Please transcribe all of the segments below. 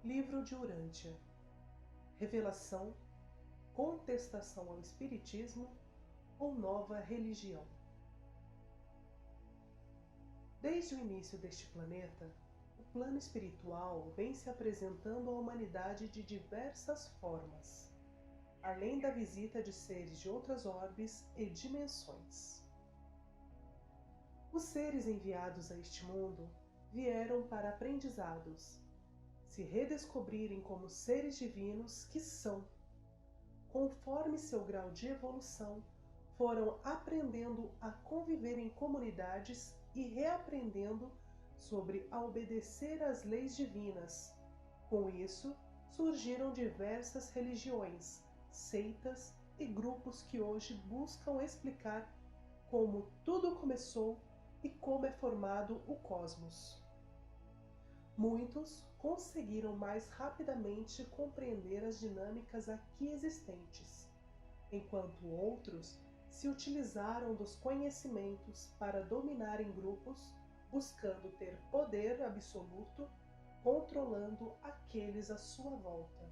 Livro de Urântia. Revelação, contestação ao espiritismo ou nova religião. Desde o início deste planeta, o plano espiritual vem se apresentando à humanidade de diversas formas, além da visita de seres de outras orbes e dimensões. Os seres enviados a este mundo vieram para aprendizados, se redescobrirem como seres divinos que são. Conforme seu grau de evolução, foram aprendendo a conviver em comunidades e reaprendendo sobre a obedecer às leis divinas. Com isso, surgiram diversas religiões, seitas e grupos que hoje buscam explicar como tudo começou e como é formado o cosmos. Muitos conseguiram mais rapidamente compreender as dinâmicas aqui existentes, enquanto outros se utilizaram dos conhecimentos para dominarem grupos, buscando ter poder absoluto, controlando aqueles à sua volta.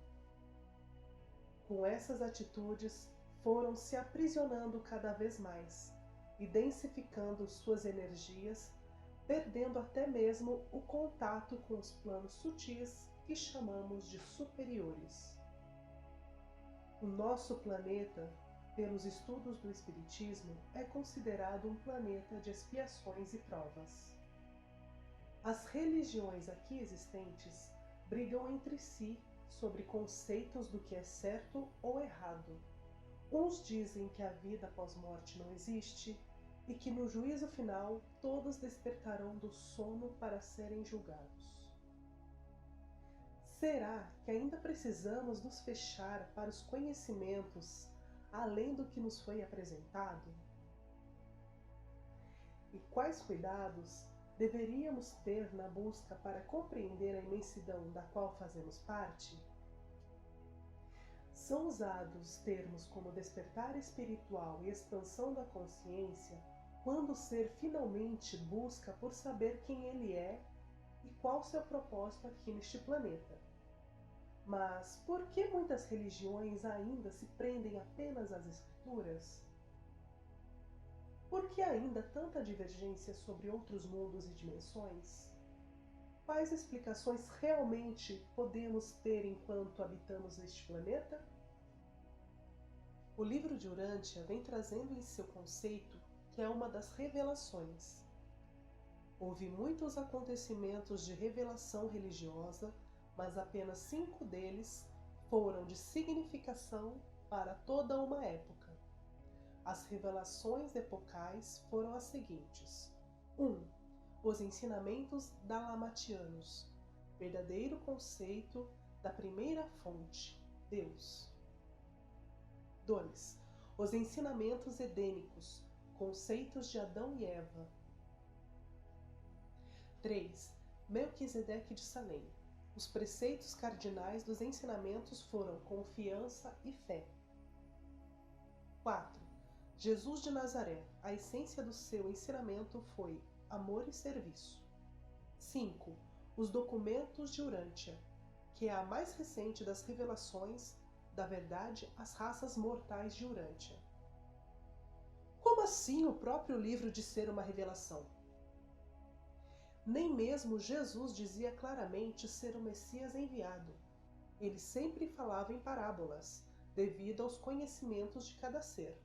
Com essas atitudes, foram se aprisionando cada vez mais e densificando suas energias, perdendo até mesmo o contato com os planos sutis que chamamos de superiores. O nosso planeta, pelos estudos do Espiritismo, é considerado um planeta de expiações e provas. As religiões aqui existentes brigam entre si sobre conceitos do que é certo ou errado. Uns dizem que a vida após morte não existe e que no juízo final todos despertarão do sono para serem julgados. Será que ainda precisamos nos fechar para os conhecimentos além do que nos foi apresentado? E quais cuidados deveríamos ter na busca para compreender a imensidão da qual fazemos parte? São usados termos como despertar espiritual e expansão da consciência quando o ser finalmente busca por saber quem ele é e qual seu propósito aqui neste planeta. Mas por que muitas religiões ainda se prendem apenas às escrituras? Por que ainda tanta divergência sobre outros mundos e dimensões? Quais explicações realmente podemos ter enquanto habitamos este planeta? O livro de Urântia vem trazendo em seu conceito que é uma das revelações. Houve muitos acontecimentos de revelação religiosa, mas apenas 5 deles foram de significação para toda uma época. As revelações epocais foram as seguintes: 1. Os ensinamentos dalamatianos, verdadeiro conceito da primeira fonte, Deus. 2. Os ensinamentos edênicos, conceitos de Adão e Eva. 3. Melquisedeque de Salém. Os preceitos cardinais dos ensinamentos foram confiança e fé. 4. Jesus de Nazaré. A essência do seu ensinamento foi amor e serviço. 5. Os documentos de Urântia, que é a mais recente das revelações da verdade às raças mortais de Urântia. Como assim o próprio livro de ser uma revelação? Nem mesmo Jesus dizia claramente ser o Messias enviado. Ele sempre falava em parábolas, devido aos conhecimentos de cada ser.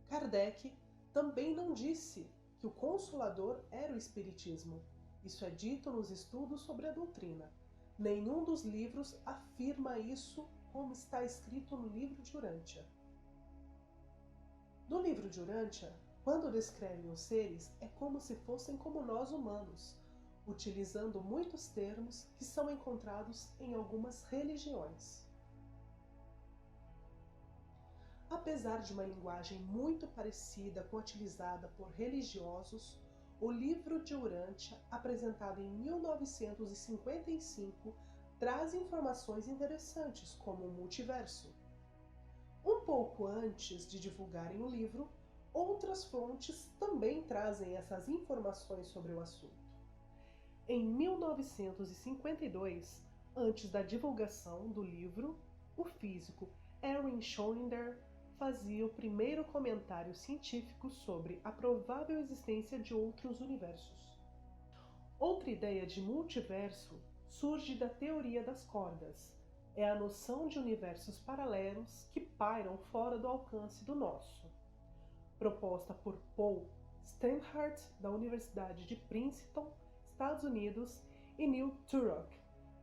Kardec também não disse que o Consolador era o Espiritismo. Isso é dito nos estudos sobre a doutrina. Nenhum dos livros afirma isso como está escrito no livro de Urântia. No livro de Urântia, quando descrevem os seres, é como se fossem como nós humanos, utilizando muitos termos que são encontrados em algumas religiões. Apesar de uma linguagem muito parecida com a utilizada por religiosos, o livro de Urântia, apresentado em 1955, traz informações interessantes, como o multiverso. Um pouco antes de divulgarem o livro, outras fontes também trazem essas informações sobre o assunto. Em 1952, antes da divulgação do livro, o físico Erwin Schrödinger fazia o primeiro comentário científico sobre a provável existência de outros universos. Outra ideia de multiverso surge da teoria das cordas. É a noção de universos paralelos que pairam fora do alcance do nosso. Proposta por Paul Steinhardt, da Universidade de Princeton, Estados Unidos, e Neil Turok,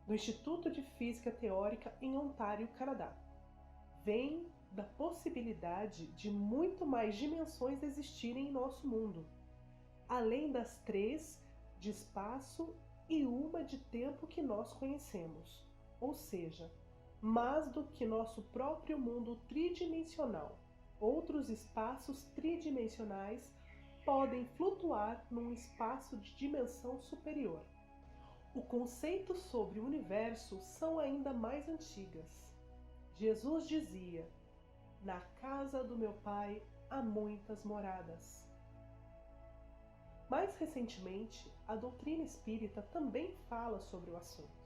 do Instituto de Física Teórica em Ontário, Canadá. Vem da possibilidade de muito mais dimensões existirem em nosso mundo, além das 3 de espaço e uma de tempo que nós conhecemos, ou seja, mais do que nosso próprio mundo tridimensional. Outros espaços tridimensionais podem flutuar num espaço de dimensão superior. O conceito sobre o universo são ainda mais antigas. Jesus dizia: "Na casa do meu Pai há muitas moradas." Mais recentemente, a doutrina espírita também fala sobre o assunto.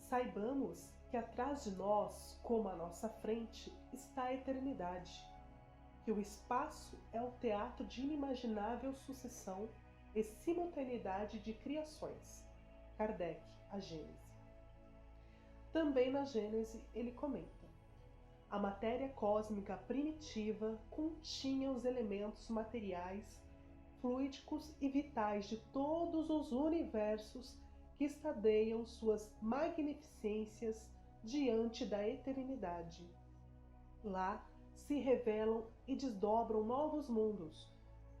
Saibamos que atrás de nós, como à nossa frente, está a eternidade, que o espaço é o teatro de inimaginável sucessão e simultaneidade de criações. Kardec, a Gênese. Também na Gênese ele comenta: a matéria cósmica primitiva continha os elementos materiais, fluídicos e vitais de todos os universos que estadeiam suas magnificências diante da eternidade. Lá se revelam e desdobram novos mundos,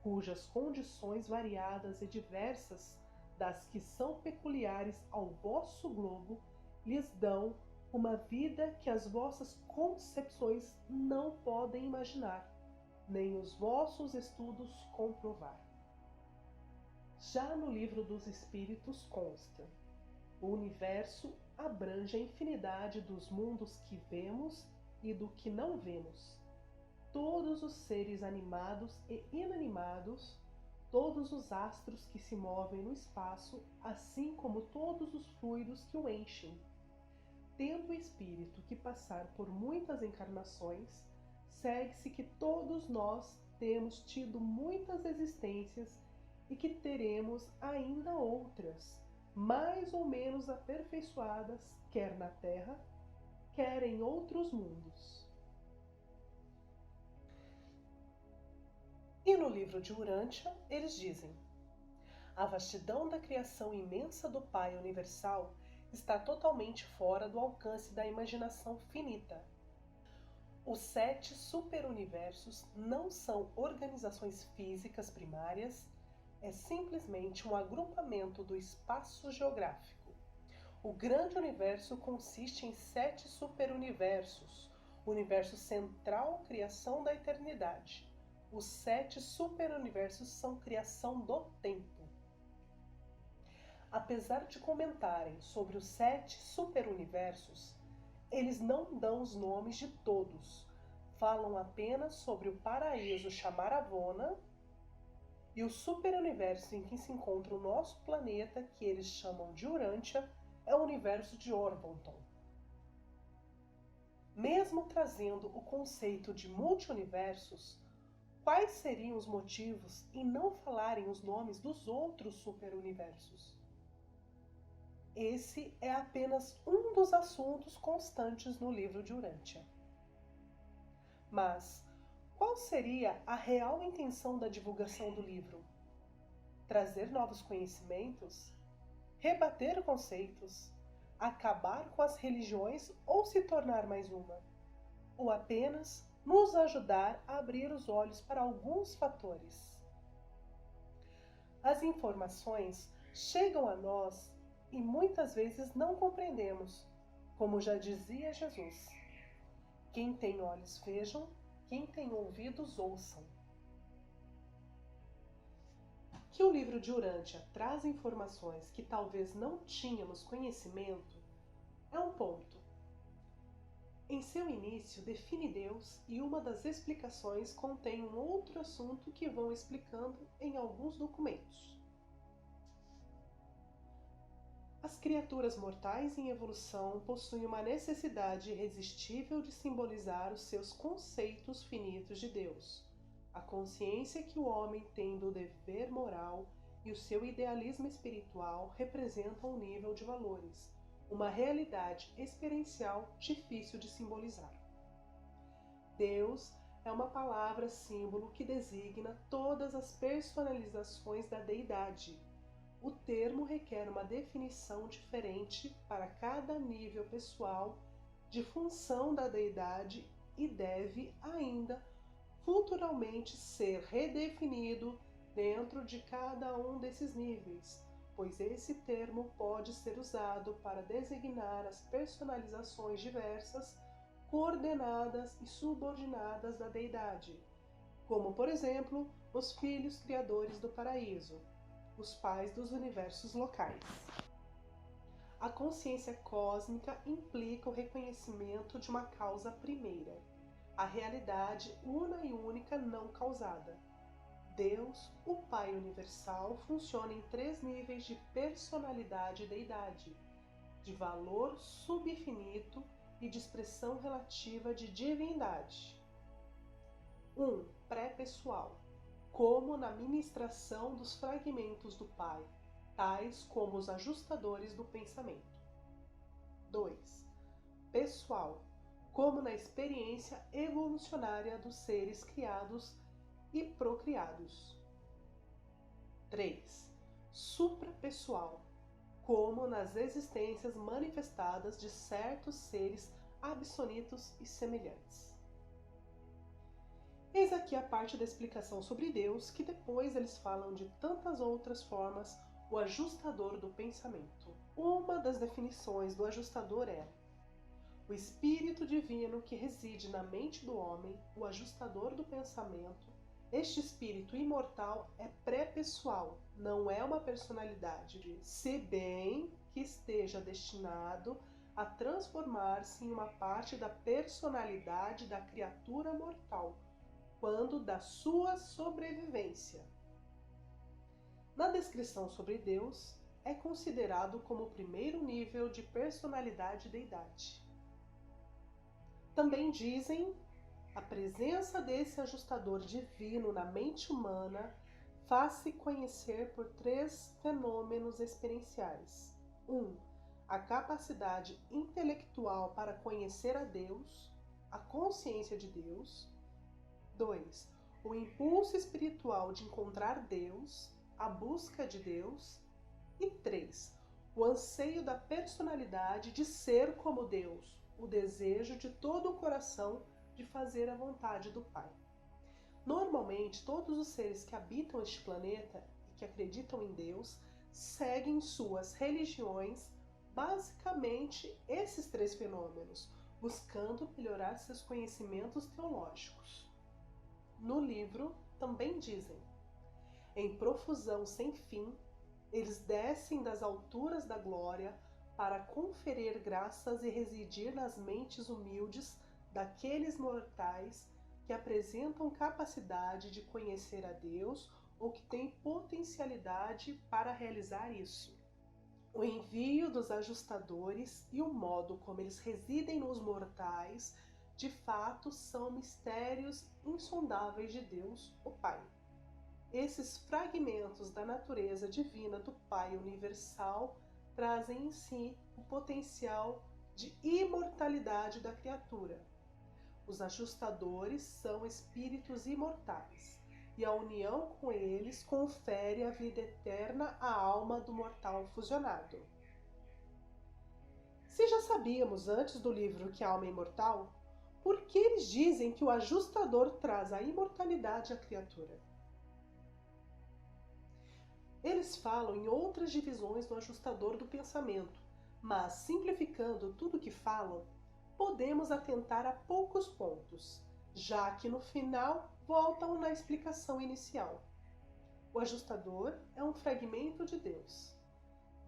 cujas condições variadas e diversas das que são peculiares ao vosso globo lhes dão uma vida que as vossas concepções não podem imaginar, nem os vossos estudos comprovar. Já no Livro dos Espíritos consta: o universo abrange a infinidade dos mundos que vemos e do que não vemos, todos os seres animados e inanimados, todos os astros que se movem no espaço, assim como todos os fluidos que o enchem. Tendo o espírito que passar por muitas encarnações, segue-se que todos nós temos tido muitas existências e que teremos ainda outras, mais ou menos aperfeiçoadas, quer na Terra, quer em outros mundos. E no livro de Urântia, eles dizem: a vastidão da criação imensa do Pai Universal está totalmente fora do alcance da imaginação finita. Os 7 superuniversos não são organizações físicas primárias, é simplesmente um agrupamento do espaço geográfico. O grande universo consiste em 7 superuniversos, o universo central, criação da eternidade. Os 7 superuniversos são criação do tempo. Apesar de comentarem sobre os 7 superuniversos, eles não dão os nomes de todos, falam apenas sobre o paraíso Chamaravona e o superuniverso em que se encontra o nosso planeta, que eles chamam de Urântia, é o universo de Orvonton. Mesmo trazendo o conceito de multiuniversos, quais seriam os motivos em não falarem os nomes dos outros superuniversos? Esse é apenas um dos assuntos constantes no livro de Urântia. Mas qual seria a real intenção da divulgação do livro? Trazer novos conhecimentos? Rebater conceitos? Acabar com as religiões ou se tornar mais uma? Ou apenas nos ajudar a abrir os olhos para alguns fatores? As informações chegam a nós e muitas vezes não compreendemos, como já dizia Jesus: quem tem olhos vejam, quem tem ouvidos ouçam. Que o livro de Urântia traz informações que talvez não tínhamos conhecimento é um ponto. Em seu início, define Deus e uma das explicações contém um outro assunto que vão explicando em alguns documentos. As criaturas mortais em evolução possuem uma necessidade irresistível de simbolizar os seus conceitos finitos de Deus, a consciência que o homem tem do dever moral e o seu idealismo espiritual representam um nível de valores, uma realidade experiencial difícil de simbolizar. Deus é uma palavra-símbolo que designa todas as personalizações da deidade. O termo requer uma definição diferente para cada nível pessoal de função da deidade e deve ainda futuramente ser redefinido dentro de cada um desses níveis, pois esse termo pode ser usado para designar as personalizações diversas, coordenadas e subordinadas da deidade, como, por exemplo, os filhos criadores do paraíso, os pais dos universos locais. A consciência cósmica implica o reconhecimento de uma causa primeira, a realidade una e única não causada. Deus, o Pai universal, funciona em 3 níveis de personalidade e deidade, de valor subinfinito e de expressão relativa de divindade. 1. Pré-pessoal, como na ministração dos fragmentos do Pai, tais como os ajustadores do pensamento. 2. Pessoal, como na experiência evolucionária dos seres criados e procriados. 3. Suprapessoal, como nas existências manifestadas de certos seres absolutos e semelhantes. Eis aqui a parte da explicação sobre Deus, que depois eles falam de tantas outras formas, o ajustador do pensamento. Uma das definições do ajustador é o espírito divino que reside na mente do homem, o ajustador do pensamento. Este espírito imortal é pré-pessoal, não é uma personalidade, se bem que esteja destinado a transformar-se em uma parte da personalidade da criatura mortal, quando da sua sobrevivência. Na descrição sobre Deus, é considerado como o primeiro nível de personalidade e deidade. Também dizem, a presença desse ajustador divino na mente humana faz-se conhecer por 3 fenômenos experienciais. 1. A capacidade intelectual para conhecer a Deus, a consciência de Deus. 2. O impulso espiritual de encontrar Deus, a busca de Deus. E 3. O anseio da personalidade de ser como Deus, o desejo de todo o coração de fazer a vontade do Pai. Normalmente, todos os seres que habitam este planeta e que acreditam em Deus seguem suas religiões, basicamente esses 3 fenômenos, buscando melhorar seus conhecimentos teológicos. No livro também dizem, em profusão sem fim, eles descem das alturas da glória para conferir graças e residir nas mentes humildes daqueles mortais que apresentam capacidade de conhecer a Deus ou que têm potencialidade para realizar isso. O envio dos ajustadores e o modo como eles residem nos mortais, de fato, são mistérios insondáveis de Deus, o Pai. Esses fragmentos da natureza divina do Pai universal trazem em si o potencial de imortalidade da criatura. Os ajustadores são espíritos imortais, e a união com eles confere a vida eterna à alma do mortal fusionado. Se já sabíamos antes do livro que a alma é imortal, por que eles dizem que o ajustador traz a imortalidade à criatura? Eles falam em outras divisões do ajustador do pensamento, mas, simplificando tudo o que falam, podemos atentar a poucos pontos, já que no final voltam na explicação inicial. O ajustador é um fragmento de Deus.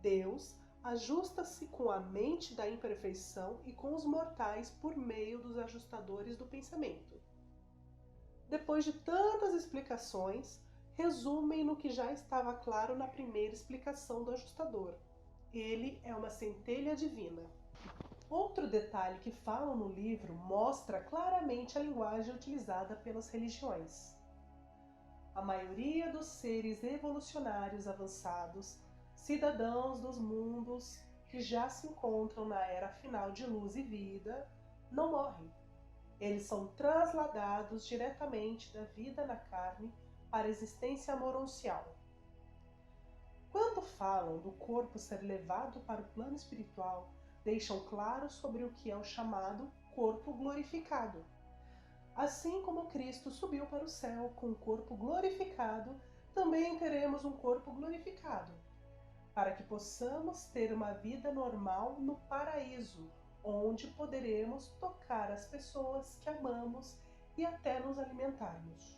Deus ajusta-se com a mente da imperfeição e com os mortais por meio dos ajustadores do pensamento. Depois de tantas explicações, resumem no que já estava claro na primeira explicação do ajustador. Ele é uma centelha divina. Outro detalhe que falam no livro mostra claramente a linguagem utilizada pelas religiões. A maioria dos seres evolucionários avançados, cidadãos dos mundos que já se encontram na era final de luz e vida, não morrem. Eles são trasladados diretamente da vida na carne para a existência amoroncial. Quando falam do corpo ser levado para o plano espiritual, deixam claro sobre o que é o chamado corpo glorificado. Assim como Cristo subiu para o céu com um corpo glorificado, também teremos um corpo glorificado, para que possamos ter uma vida normal no paraíso, onde poderemos tocar as pessoas que amamos e até nos alimentarmos.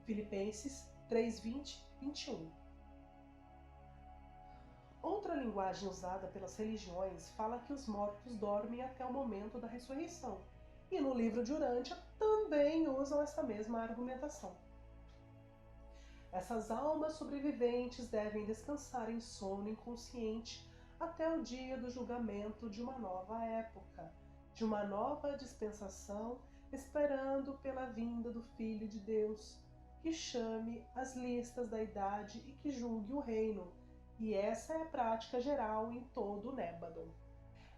Filipenses 3:20, 21. Outra linguagem usada pelas religiões fala que os mortos dormem até o momento da ressurreição, e no livro de Urântia também usam essa mesma argumentação. Essas almas sobreviventes devem descansar em sono inconsciente até o dia do julgamento de uma nova época, de uma nova dispensação, esperando pela vinda do Filho de Deus, que chame as listas da idade e que julgue o reino. E essa é a prática geral em todo o Nébadon.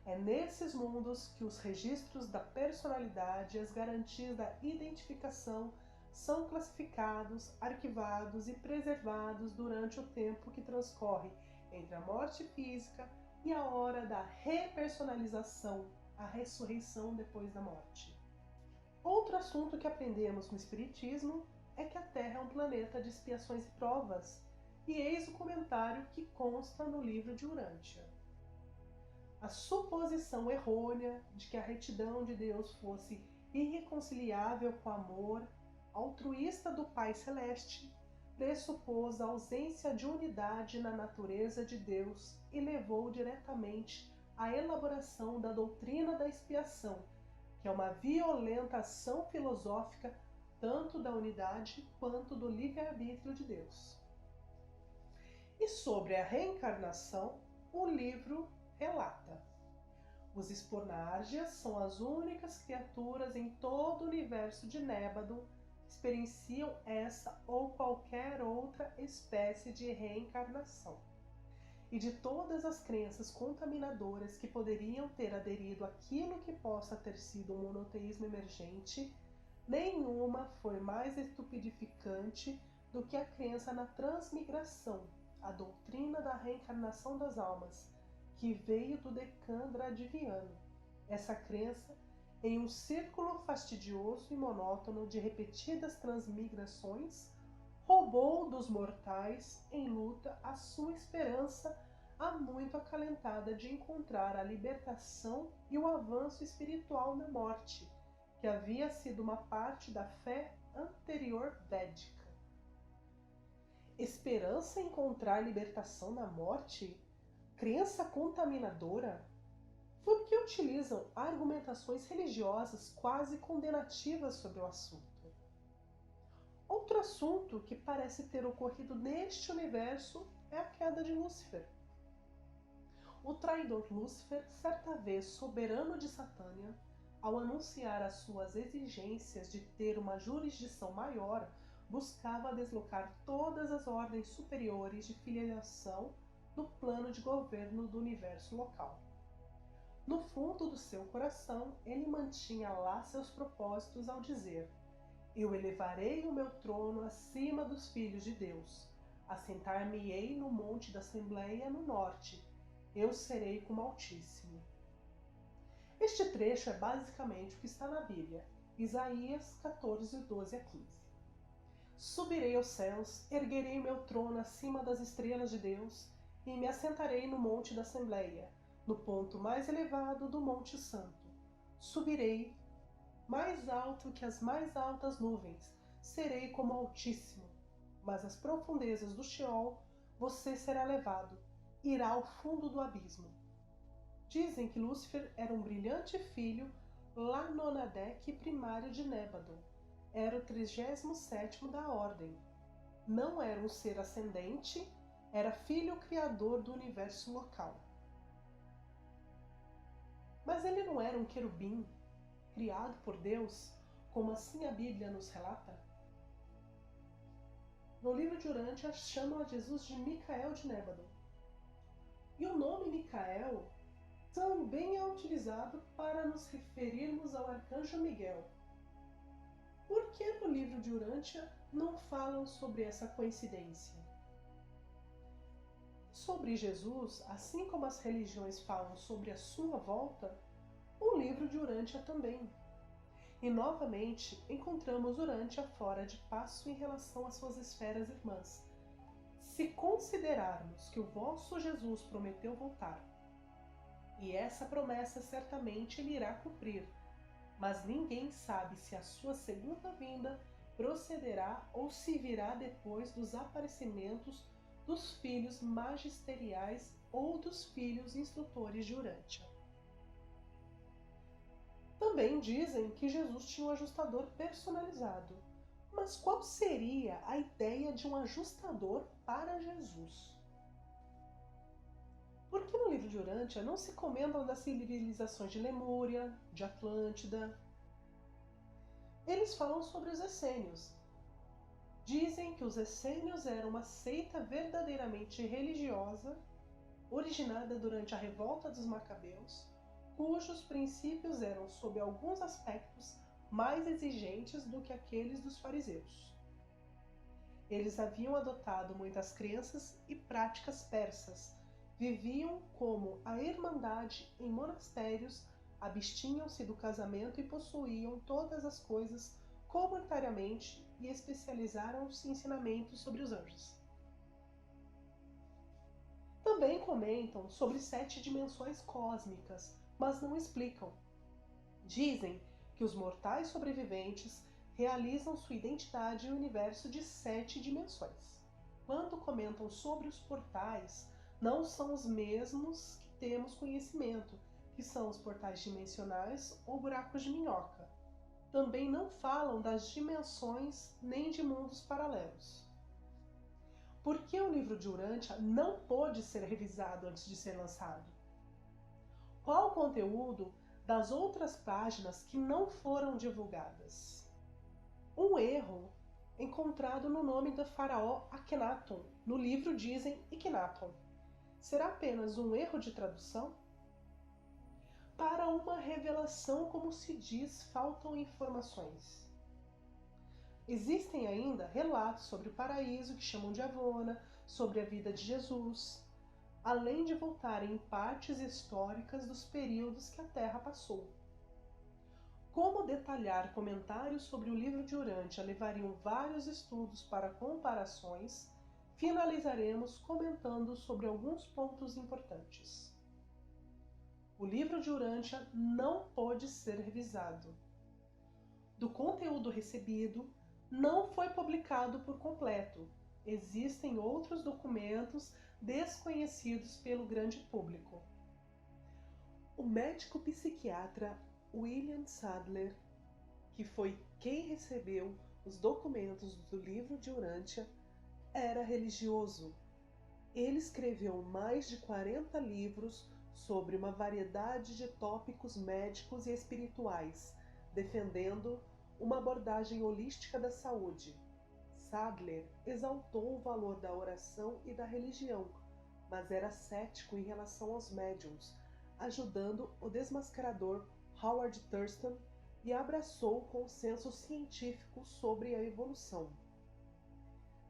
É nesses mundos que os registros da personalidade e as garantias da identificação são classificados, arquivados e preservados durante o tempo que transcorre entre a morte física e a hora da repersonalização, a ressurreição depois da morte. Outro assunto que aprendemos no Espiritismo é que a Terra é um planeta de expiações e provas, e eis o comentário que consta no livro de Urântia. A suposição errônea de que a retidão de Deus fosse irreconciliável com o amor altruísta do Pai Celeste pressupôs a ausência de unidade na natureza de Deus e levou diretamente à elaboração da doutrina da expiação, que é uma violenta ação filosófica tanto da unidade quanto do livre-arbítrio de Deus. E sobre a reencarnação, o livro relata: os Espornárgias são as únicas criaturas em todo o universo de Nébadon que experienciam essa ou qualquer outra espécie de reencarnação. E de todas as crenças contaminadoras que poderiam ter aderido àquilo que possa ter sido um monoteísmo emergente, nenhuma foi mais estupidificante do que a crença na transmigração, a doutrina da reencarnação das almas, que veio do Decã Dradiviano. Essa crença, em um círculo fastidioso e monótono de repetidas transmigrações, roubou dos mortais em luta a sua esperança há muito acalentada de encontrar a libertação e o avanço espiritual na morte, que havia sido uma parte da fé anterior védica. Esperança em encontrar libertação na morte? Crença contaminadora? Por que utilizam argumentações religiosas quase condenativas sobre o assunto? Outro assunto que parece ter ocorrido neste universo é a queda de Lúcifer. O traidor Lúcifer, certa vez soberano de Satânia, ao anunciar as suas exigências de ter uma jurisdição maior, buscava deslocar todas as ordens superiores de filiação do plano de governo do universo local. No fundo do seu coração, ele mantinha lá seus propósitos ao dizer: eu elevarei o meu trono acima dos filhos de Deus, assentar-me-ei no monte da Assembleia no norte, eu serei como Altíssimo. Este trecho é basicamente o que está na Bíblia, Isaías 14, 12 a 15. Subirei aos céus, erguerei meu trono acima das estrelas de Deus e me assentarei no monte da Assembleia, no ponto mais elevado do Monte Santo. Subirei mais alto que as mais altas nuvens, serei como Altíssimo, mas às profundezas do Sheol você será levado, irá ao fundo do abismo. Dizem que Lúcifer era um brilhante filho Lanonadec primário de Nébadon. Era o 37º da ordem. Não era um ser ascendente, era filho criador do universo local. Mas ele não era um querubim, criado por Deus, como assim a Bíblia nos relata? No livro de Urântia chamam a Jesus de Micael de Nébado. E o nome Micael também é utilizado para nos referirmos ao arcanjo Miguel. Por que no livro de Urântia não falam sobre essa coincidência? Sobre Jesus, assim como as religiões falam sobre a sua volta, o livro de Urântia também. E novamente encontramos Urântia fora de passo em relação às suas esferas irmãs. Se considerarmos que o vosso Jesus prometeu voltar, e essa promessa certamente ele irá cumprir, mas ninguém sabe se a sua segunda vinda procederá ou se virá depois dos aparecimentos dos filhos magisteriais ou dos filhos instrutores de Urântia. Também dizem que Jesus tinha um ajustador personalizado. Mas qual seria a ideia de um ajustador para Jesus? Por que no livro de Urântia não se comentam das civilizações de Lemúria, de Atlântida? Eles falam sobre os essênios. Dizem que os essênios eram uma seita verdadeiramente religiosa, originada durante a revolta dos Macabeus, cujos princípios eram, sob alguns aspectos, mais exigentes do que aqueles dos fariseus. Eles haviam adotado muitas crenças e práticas persas, viviam como a irmandade em monastérios, abstinham-se do casamento e possuíam todas as coisas comunitariamente e especializaram-se em ensinamentos sobre os anjos. Também comentam sobre 7 dimensões cósmicas, mas não explicam. Dizem que os mortais sobreviventes realizam sua identidade em um universo de 7 dimensões. Quando comentam sobre os portais, não são os mesmos que temos conhecimento, que são os portais dimensionais ou buracos de minhoca. Também não falam das dimensões nem de mundos paralelos. Por que o livro de Urântia não pôde ser revisado antes de ser lançado? Qual o conteúdo das outras páginas que não foram divulgadas? Um erro encontrado no nome do faraó Akhenaton. No livro dizem Ikhenaton. Será apenas um erro de tradução? Para uma revelação, como se diz, faltam informações. Existem ainda relatos sobre o paraíso, que chamam de Avona, sobre a vida de Jesus, além de voltarem em partes históricas dos períodos que a Terra passou. Como detalhar comentários sobre o livro de Urântia levariam vários estudos para comparações, finalizaremos comentando sobre alguns pontos importantes. O livro de Urântia não pôde ser revisado. Do conteúdo recebido, não foi publicado por completo. Existem outros documentos desconhecidos pelo grande público. O médico psiquiatra William Sadler, que foi quem recebeu os documentos do livro de Urântia, era religioso. Ele escreveu mais de 40 livros sobre uma variedade de tópicos médicos e espirituais, defendendo uma abordagem holística da saúde. Sadler exaltou o valor da oração e da religião, mas era cético em relação aos médiuns, ajudando o desmascarador Howard Thurston e abraçou o consenso científico sobre a evolução.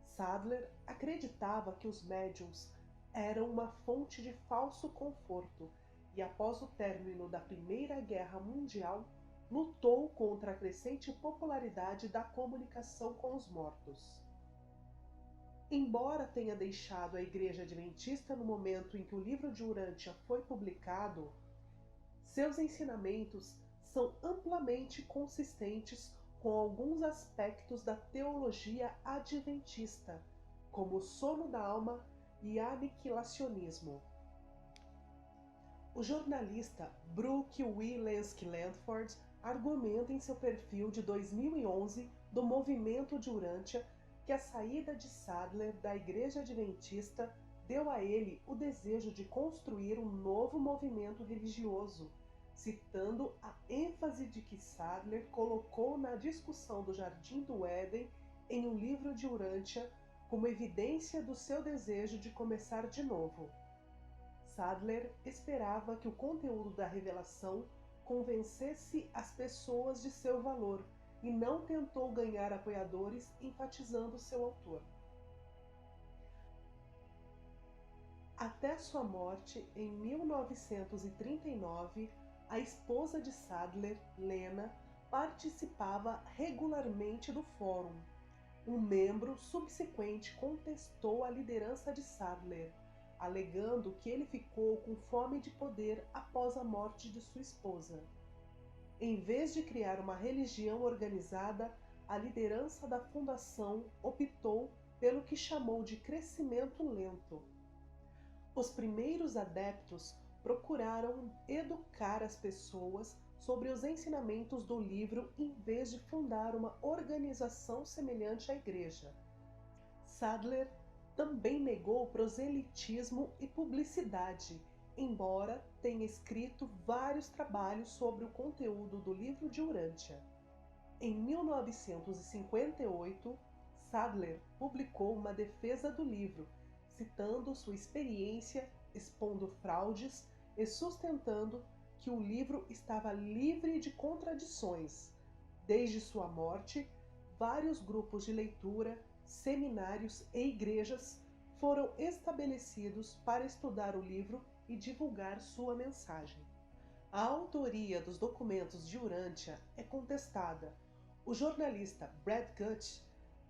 Sadler acreditava que os médiuns eram uma fonte de falso conforto e, após o término da Primeira Guerra Mundial, lutou contra a crescente popularidade da comunicação com os mortos. Embora tenha deixado a Igreja Adventista no momento em que o livro de Urântia foi publicado, seus ensinamentos são amplamente consistentes com alguns aspectos da teologia adventista, como o sono da alma e aniquilacionismo. O jornalista Brooke W. Lansky-Landford argumenta em seu perfil de 2011 do Movimento de Urântia que a saída de Sadler da Igreja Adventista deu a ele o desejo de construir um novo movimento religioso, citando a ênfase de que Sadler colocou na discussão do Jardim do Éden em O Livro de Urântia como evidência do seu desejo de começar de novo. Sadler esperava que o conteúdo da revelação convencesse as pessoas de seu valor e não tentou ganhar apoiadores enfatizando seu autor. Até sua morte, em 1939, a esposa de Sadler, Lena, participava regularmente do fórum. Um membro subsequente contestou a liderança de Sadler, alegando que ele ficou com fome de poder após a morte de sua esposa. Em vez de criar uma religião organizada, a liderança da fundação optou pelo que chamou de crescimento lento. Os primeiros adeptos procuraram educar as pessoas sobre os ensinamentos do livro em vez de fundar uma organização semelhante à igreja. Sadler também negou proselitismo e publicidade, embora tenha escrito vários trabalhos sobre o conteúdo do livro de Urântia. Em 1958, Sadler publicou uma defesa do livro, citando sua experiência, expondo fraudes e sustentando que o livro estava livre de contradições. Desde sua morte, vários grupos de leitura, seminários e igrejas foram estabelecidos para estudar o livro e divulgar sua mensagem. A autoria dos documentos de Urântia é contestada. O jornalista Brad Gutt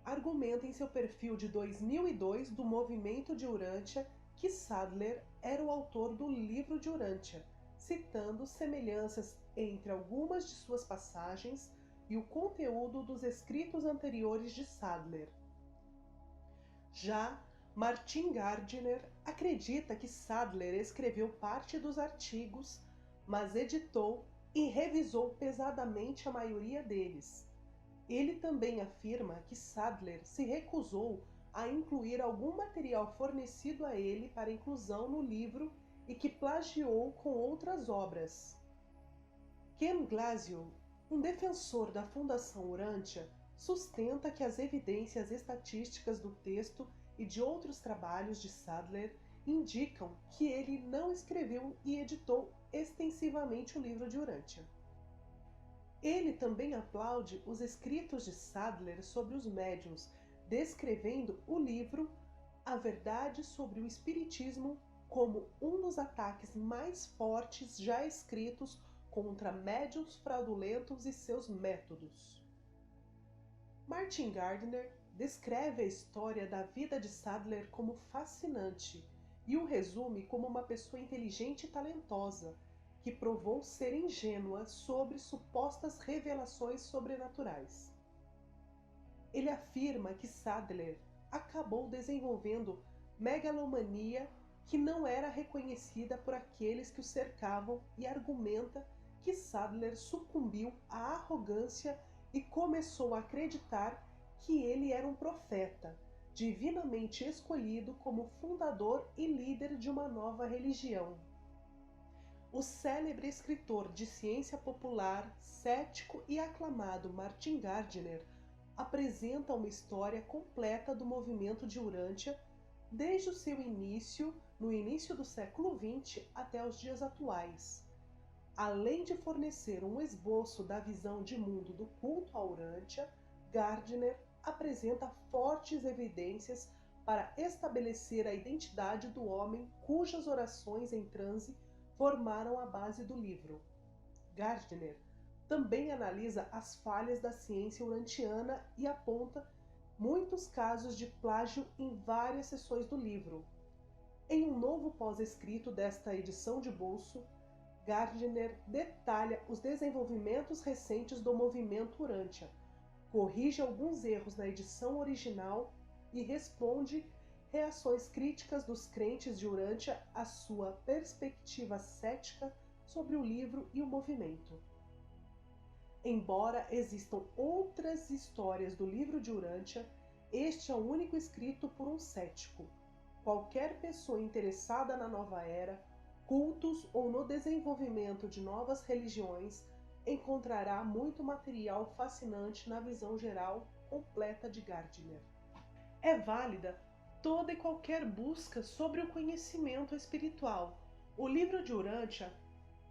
argumenta em seu perfil de 2002 do Movimento de Urântia que Sadler era o autor do livro de Urântia, citando semelhanças entre algumas de suas passagens e o conteúdo dos escritos anteriores de Sadler. Já Martin Gardner acredita que Sadler escreveu parte dos artigos, mas editou e revisou pesadamente a maioria deles. Ele também afirma que Sadler se recusou a incluir algum material fornecido a ele para inclusão no livro e que plagiou com outras obras. Ken Glasziou, um defensor da Fundação Urântia, sustenta que as evidências estatísticas do texto e de outros trabalhos de Sadler indicam que ele não escreveu e editou extensivamente o livro de Urântia. Ele também aplaude os escritos de Sadler sobre os médiuns, descrevendo o livro A Verdade sobre o Espiritismo como um dos ataques mais fortes já escritos contra médiuns fraudulentos e seus métodos. Martin Gardner descreve a história da vida de Sadler como fascinante e o resume como uma pessoa inteligente e talentosa, que provou ser ingênua sobre supostas revelações sobrenaturais. Ele afirma que Sadler acabou desenvolvendo megalomania que não era reconhecida por aqueles que o cercavam e argumenta que Sadler sucumbiu à arrogância e começou a acreditar que ele era um profeta, divinamente escolhido como fundador e líder de uma nova religião. O célebre escritor de ciência popular, cético e aclamado Martin Gardner apresenta uma história completa do movimento de Urântia desde o seu início, no início do século XX até os dias atuais. Além de fornecer um esboço da visão de mundo do culto à Urântia, Gardner apresenta fortes evidências para estabelecer a identidade do homem cujas orações em transe formaram a base do livro. Gardner também analisa as falhas da ciência urantiana e aponta muitos casos de plágio em várias seções do livro. Em um novo pós-escrito desta edição de bolso, Gardner detalha os desenvolvimentos recentes do movimento Urântia, corrige alguns erros na edição original e responde reações críticas dos crentes de Urântia à sua perspectiva cética sobre o livro e o movimento. Embora existam outras histórias do livro de Urântia, este é o único escrito por um cético. Qualquer pessoa interessada na nova era, cultos ou no desenvolvimento de novas religiões, encontrará muito material fascinante na visão geral completa de Gardner. É válida toda e qualquer busca sobre o conhecimento espiritual. O livro de Urantia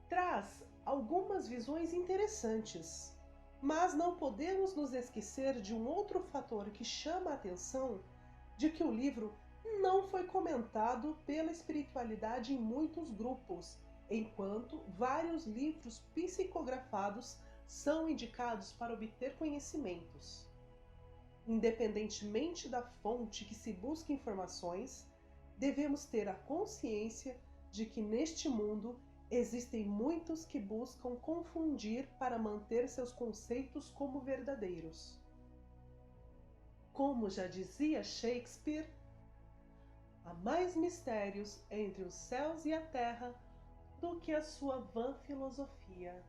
traz algumas visões interessantes, mas não podemos nos esquecer de um outro fator que chama a atenção, de que o livro não foi comentado pela espiritualidade em muitos grupos, enquanto vários livros psicografados são indicados para obter conhecimentos. Independentemente da fonte que se busca informações, devemos ter a consciência de que neste mundo existem muitos que buscam confundir para manter seus conceitos como verdadeiros. Como já dizia Shakespeare, há mais mistérios entre os céus e a terra do que a sua vã filosofia.